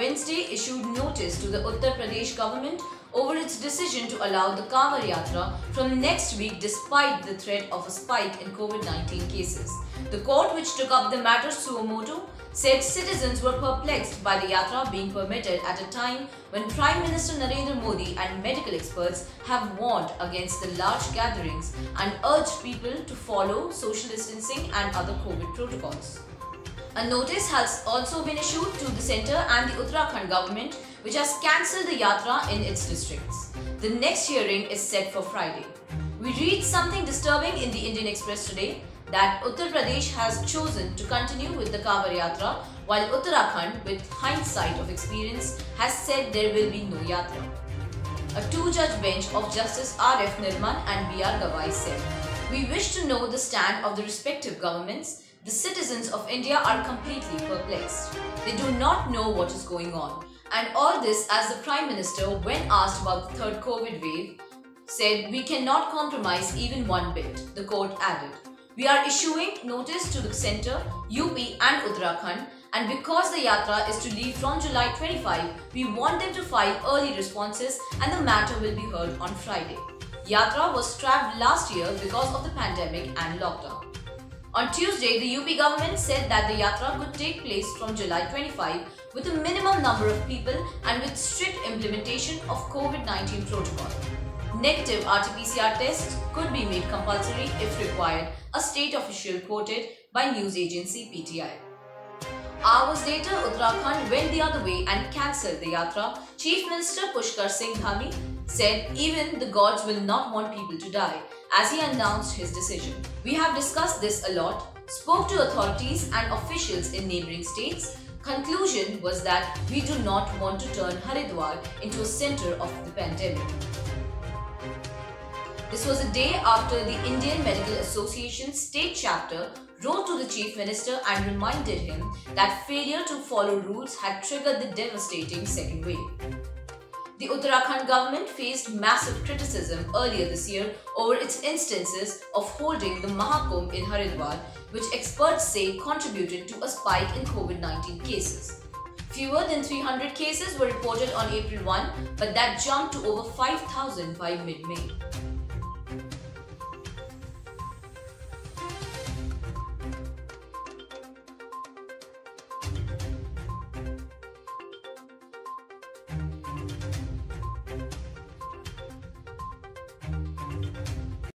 Wednesday issued notice to the Uttar Pradesh government over its decision to allow the Kanwar Yatra from next week despite the threat of a spike in COVID-19 cases. The court, which took up the matter suo motu, said citizens were perplexed by the yatra being permitted at a time when Prime Minister Narendra Modi and medical experts have warned against the large gatherings and urged people to follow social distancing and other COVID protocols. A notice has also been issued to the centre and the Uttarakhand government, which has cancelled the yatra in its districts. The next hearing is set for Friday. We read something disturbing in the Indian Express today, that Uttar Pradesh has chosen to continue with the Kanwar Yatra, while Uttarakhand, with hindsight of experience, has said there will be no yatra. A two-judge bench of Justice R.F. Nirman and B.R. Gawai said, "We wish to know the stand of the respective governments. The citizens of India are completely perplexed. They do not know what is going on. And all this as the Prime Minister, when asked about the third COVID wave, said we cannot compromise even one bit," the court added. "We are issuing notice to the centre, UP and Uttarakhand, and because the yatra is to leave from July 25, we want them to file early responses and the matter will be heard on Friday." Yatra was scrapped last year because of the pandemic and lockdown. On Tuesday, the UP government said that the yatra could take place from July 25 with a minimum number of people and with strict implementation of COVID-19 protocol. Negative RT-PCR tests could be made compulsory if required, a state official quoted by news agency PTI. Hours later, Uttarakhand went the other way and cancelled the yatra. Chief Minister Pushkar Singh Dhami said even the gods will not want people to die, as he announced his decision. "We have discussed this a lot, spoke to authorities and officials in neighbouring states. Conclusion was that we do not want to turn Haridwar into a centre of the pandemic." This was a day after the Indian Medical Association State Chapter wrote to the Chief Minister and reminded him that failure to follow rules had triggered the devastating second wave. The Uttarakhand government faced massive criticism earlier this year over its instances of holding the Mahakumbh in Haridwar, which experts say contributed to a spike in COVID-19 cases. Fewer than 300 cases were reported on April 1, but that jumped to over 5,000 by mid-May.